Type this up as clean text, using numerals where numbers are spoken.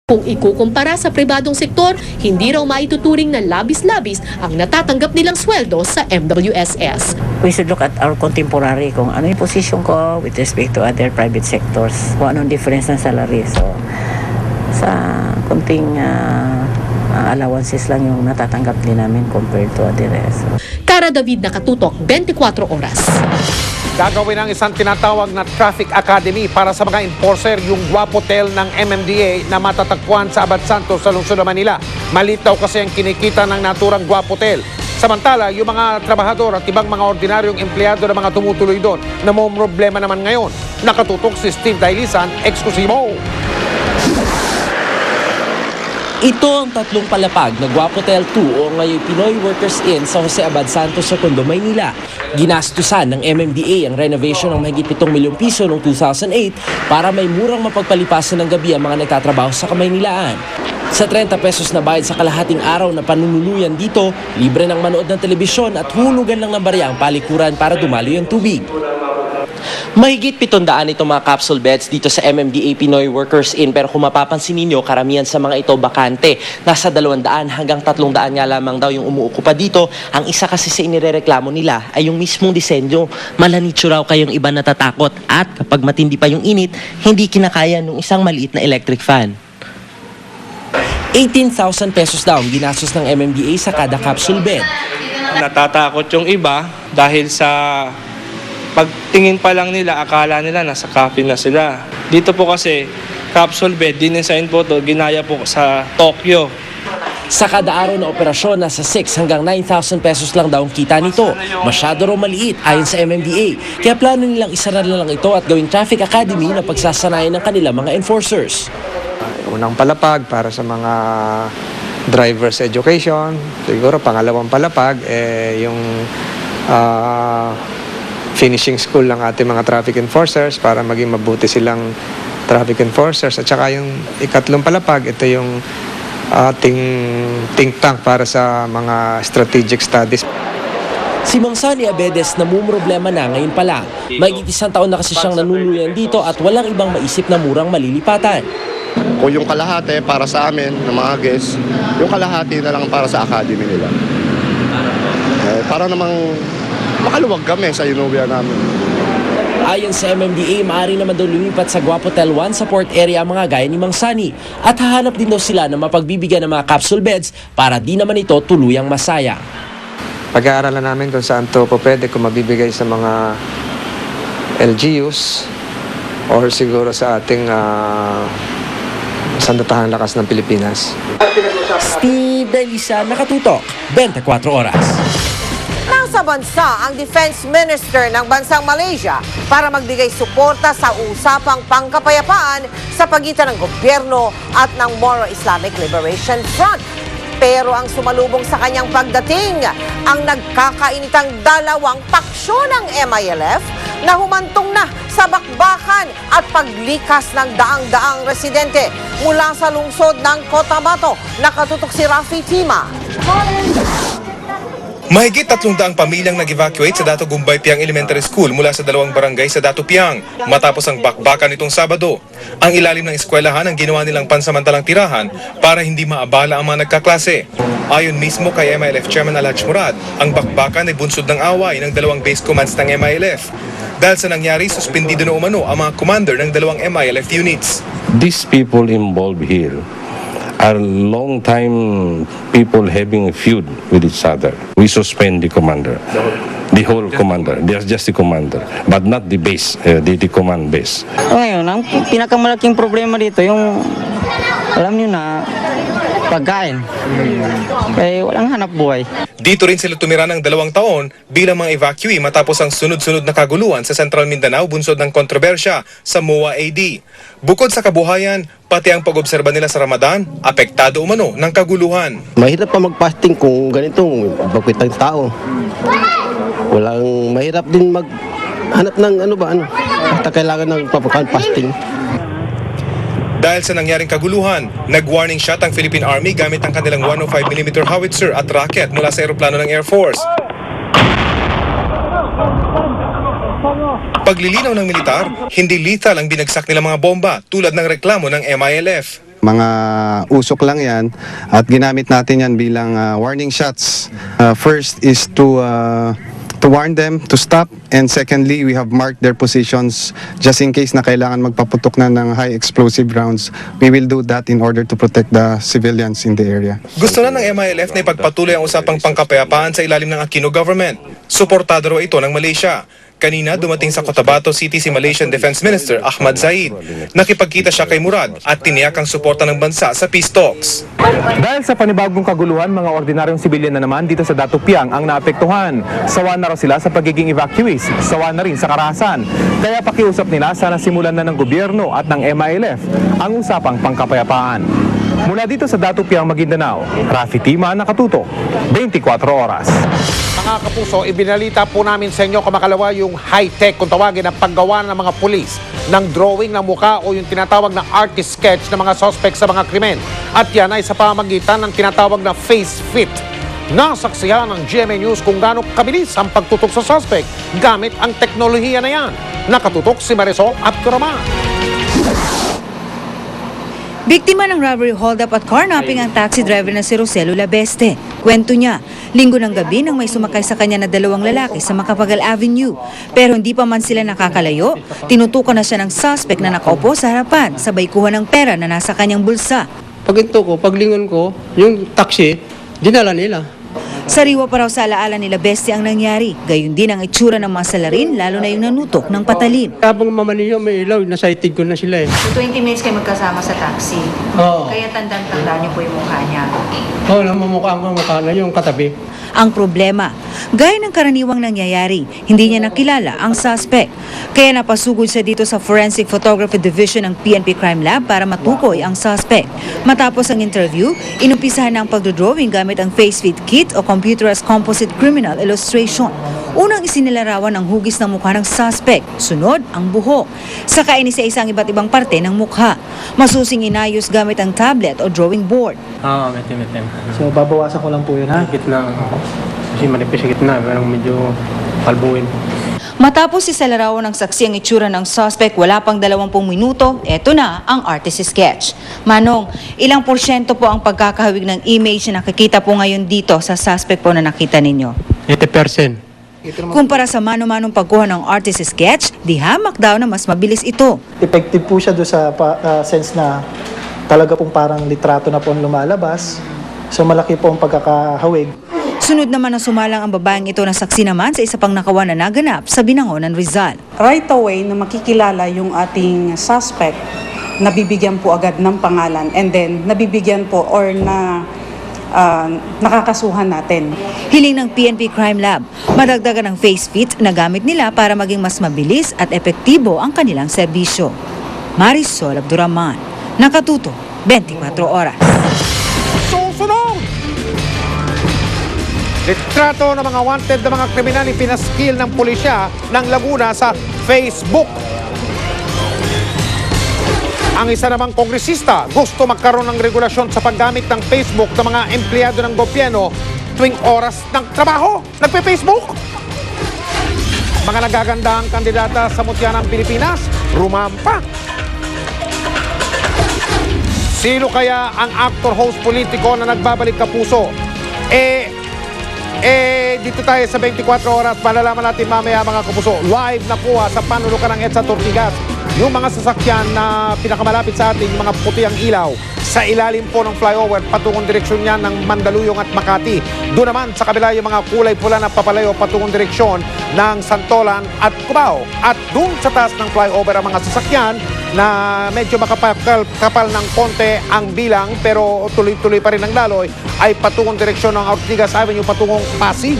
Kung ikukumpara sa pribadong sektor, hindi raw maituturing na labis-labis ang natatanggap nilang sweldo sa MWSS. We should look at our contemporary kung ano yung position ko with respect to other private sectors. Kung anong difference ng salary. So, sa kunting allowances lang yung natatanggap din namin compared to others. Cara David, Nakatutok, 24 Oras. Gagawin ang isang tinatawag na Traffic Academy para sa mga enforcer yung Guapotel ng MMDA na matatagpuan sa Abad Santos sa lungsod ng Manila. Maliit daw kasi ang kinikita ng naturang Guapotel. Samantala, yung mga trabahador at ibang mga ordinaryong empleyado na mga tumutuloy doon na may problema naman ngayon. Nakatutok si Steve Dailisan, eksklusibo. Ito ang tatlong palapag na Guapotel 2 o ngayon Pinoy Workers Inn sa Jose Abad Santos sa Tondo, Maynila. Ginastusan ng MMDA ang renovation ng mahigit 7 milyong piso noong 2008 para may murang mapagpalipasan ng gabi ang mga nagtatrabaho sa Kamaynilaan. Sa 30 pesos na bayad sa kalahating araw na panunuluyan dito, libre ng manood ng telebisyon at hulugan lang ng barya ang palikuran para dumaloy ang tubig. Mahigit 700 itong mga capsule beds dito sa MMDA Pinoy Workers Inn, pero kung mapapansin ninyo, karamihan sa mga ito bakante. Nasa 200 hanggang 300 nga lamang daw yung umuukupa dito. Ang isa kasi sa inirereklamo nila ay yung mismong disenyo. Malanitsyo raw kayong iba natatakot at kapag matindi pa yung init, hindi kinakaya ng isang maliit na electric fan. 18,000 pesos daw ang ginastos ng MMDA sa kada capsule bed. Natatakot yung iba dahil sa pagtingin pa lang nila, akala nila nasa cafe na sila. Dito po kasi, capsule bed, dinesign po to, ginaya po sa Tokyo. Sa kada araw na operasyon, nasa 6 hanggang 9,000 pesos lang daw ang kita nito. Masyado raw maliit ayon sa MMDA. Kaya plano nilang isara na lang ito at gawing traffic academy na pagsasanayan ng kanilang mga enforcers. Unang palapag para sa mga driver's education. Siguro pangalawang palapag, yung finishing school ng ating mga traffic enforcers para maging mabuti silang traffic enforcers. At saka yung ikatlong palapag, ito yung ating think tank para sa mga strategic studies. Si Mang Sani Abedes namumroblema na ngayon pa lang. Mahigit 1 taon na kasi siyang nanunuluyan dito at walang ibang maisip na murang malilipatan. Kung yung kalahati para sa amin, ng mga guests, yung kalahati na lang para sa academy nila. Para namang makaluwag kami sa inuwian namin. Ayon sa MMDA, maaari naman daw lumipat sa Guapotel 1 support area ang mga gaya ni Mang Sani. At hahanap din daw sila ng mapagbibigyan ng mga capsule beds para di naman ito tuluyang masaya. Pag-aaralan namin kung saan ito po pwede kung mabibigay sa mga LGUs or siguro sa ating Sandatahang Lakas ng Pilipinas. Steve Dailisan, Nakatutok, 24 Oras. Nasa bansa ang Defense Minister ng bansang Malaysia para magbigay suporta sa usapang pangkapayapaan sa pagitan ng gobyerno at ng Moro Islamic Liberation Front. Pero ang sumalubong sa kanyang pagdating, ang nagkakainitang dalawang paksyo ng MILF na humantong na sa bakbakan at paglikas ng daang-daang residente mula sa lungsod ng Cotabato. Nakatutok si Rafi Tima. Mahigit 300 pamilyang nag-evacuate sa Dato Gumbay Piang Elementary School mula sa 2 barangay sa Dato Piang matapos ang bakbakan nitong Sabado. Ang ilalim ng eskwelahan ang ginawa nilang pansamantalang tirahan para hindi maabala ang mga nagkaklase. Ayon mismo kay MILF Chairman Alhaj Murad, ang bakbakan ay bunsod ng away ng 2 base commands ng MILF. Dahil sa nangyari, suspendido na umano ang mga commander ng 2 MILF units. These people involved here are long-time people having a feud with each other. We suspend the commander, the whole commander. There's just the commander, but not the base, the command base. Ngayon, ang pinakamalaking problema dito, yung alam niyo na pagkain. Kaya walang hanap buhay. Dito rin sila tumira ng 2 taon bilang mga evacuee matapos ang sunod-sunod na kaguluhan sa Central Mindanao bunsod ng kontrobersya sa MOA AD. Bukod sa kabuhayan, pati ang pag-obserba nila sa Ramadan, apektado umano ng kaguluhan. Mahirap pa mag-fasting kung ganitong bagwitang tao. Walang mahirap din maghanap ng basta kailangan ng fasting. Dahil sa nangyaring kaguluhan, nag-warning shot ang Philippine Army gamit ang kanilang 105mm howitzer at rocket mula sa eroplano ng Air Force. Paglilinaw ng militar, hindi lethal ang binagsak nilang mga bomba tulad ng reklamo ng MILF. Mga usok lang yan at ginamit natin yan bilang warning shots. First is to warn them to stop, and secondly, we have marked their positions just in case na kailangan magpaputok na ng high explosive rounds. We will do that in order to protect the civilians in the area. Gusto na ng MILF na ipagpatuloy ang usapang pangkapayapaan sa ilalim ng Aquino government. Suportado raw ito ng Malaysia. Kanina dumating sa Cotabato City si Malaysian Defense Minister Ahmad Zahid. Nakipagkita siya kay Murad at tiniyak ang suporta ng bansa sa peace talks. Dahil sa panibagong kaguluhan, mga ordinaryong sibilyan na naman dito sa Datu Piang ang naapektuhan. Sawa na raw sila sa pagiging evacuees, sawa na rin sa karahasan. Kaya pakiusap nila sana simulan na ng gobyerno at ng MILF ang usapang pangkapayapaan. Mula dito sa Datu Piang, Maguindanao, Rafi Tima, nakatutok, 24 oras. Mga kapuso, ibinalita po namin sa inyo kamakalawa yung high-tech kung tawagin ang paggawa ng mga pulis ng drawing ng mukha o yung tinatawag na artist sketch ng mga suspect sa mga krimen. At yan ay sa pamagitan ng tinatawag na face fit. Nasaksihan ng GMA News kung gaano kabilis ang pagtutok sa suspect gamit ang teknolohiya na yan. Nakatutok si Marisol Abduraman. Biktima ng robbery holdup at carnapping ang taxi driver na si Roselo Labeste. Kwento niya, linggo ng gabi nang may sumakay sa kanya na dalawang lalaki sa Macapagal Avenue. Pero hindi pa man sila nakakalayo, tinutukan na siya ng suspect na nakaupo sa harapan, sabay kuha ng pera na nasa kanyang bulsa. Paginto ko, paglingon ko, yung taxi, dinala nila. Sariwa pa raw sa alaala ni Labeste ang nangyari. Gayun din ang itsura ng mga salarin, lalo na yung nanutok ng patalim. Habang mamaniyo may ilaw, nasighted ko na sila eh. 20 minutes kayo magkasama sa taxi. Oo. Kaya tandang-tanda niyo po yung mukha niya. Oo, namumukhaan ko mukha na yung katabi. Ang problema, gaya ng karaniwang nangyayari, hindi niya nakilala ang suspect. Kaya napasugod siya dito sa Forensic Photography Division ng PNP Crime Lab para matukoy ang suspect. Matapos ang interview, inumpisahan na ang pagdodrawing gamit ang face fit kit o computerized composite criminal illustration. Unang isinilarawan ang hugis ng mukha ng suspect, sunod ang buhok. Saka inisa-isa ang iba't ibang parte ng mukha. Masusing inayos gamit ang tablet o drawing board. Oo, metem. So, babawasan ko lang po yun, ha? Gitna. Kasi manipis sa gitna, pero medyo kalbuin. Matapos isalarawan ng saksi ang itsura ng suspect, wala pang 20 minuto, eto na ang artist sketch. Manong, ilang porsyento po ang pagkakahawig ng image na nakikita po ngayon dito sa suspect po na nakita ninyo? 80%. Kumpara sa mano-manong pagkuha ng artist sketch, di hamak daw na mas mabilis ito. Effective po siya doon sa sense na talaga pong parang litrato na po ang lumalabas. So, malaki po ang pagkakahawig. Sunod naman na sumalang ang babaeng ito na saksi naman sa isa pang nakawan na naganap sa Binangonan, Rizal. Right away na makikilala yung ating suspect, nabibigyan po agad ng pangalan and then nabibigyan po or na nakakasuhan natin. Hiling ng PNP Crime Lab, madagdagan ng face fit na gamit nila para maging mas mabilis at epektibo ang kanilang serbisyo. Marisol Abduraman, nakatuto, 24 oras. Susunod! Litrato ng mga wanted na mga kriminal ipinaskil ng pulisya ng Laguna sa Facebook. Ang isa namang kongresista gusto magkaroon ng regulasyon sa paggamit ng Facebook ng mga empleyado ng gobyerno tuwing oras ng trabaho. Nagpe-Facebook! Mga nagagandang kandidata sa mutya ng Pilipinas, rumampa. Sino kaya ang actor-host politiko na nagbabalik kapuso? Dito tayo sa 24 oras, malalaman natin mamaya mga kapuso. Live na po sa panulukan ng EDSA Tortigas. Yung mga sasakyan na pinakamalapit sa atin, yung mga puti ang ilaw, sa ilalim po ng flyover, patungong direksyon niya ng Mandaluyong at Makati. Doon naman sa kabila yung mga kulay pula na papalayo patungong direksyon ng Santolan at Cubao. At doon sa taas ng flyover ang mga sasakyan na medyo makapal ng konti ang bilang pero tuloy-tuloy pa rin ang daloy ay patungong direksyon ng Ortigas Avenue patungong Pasig.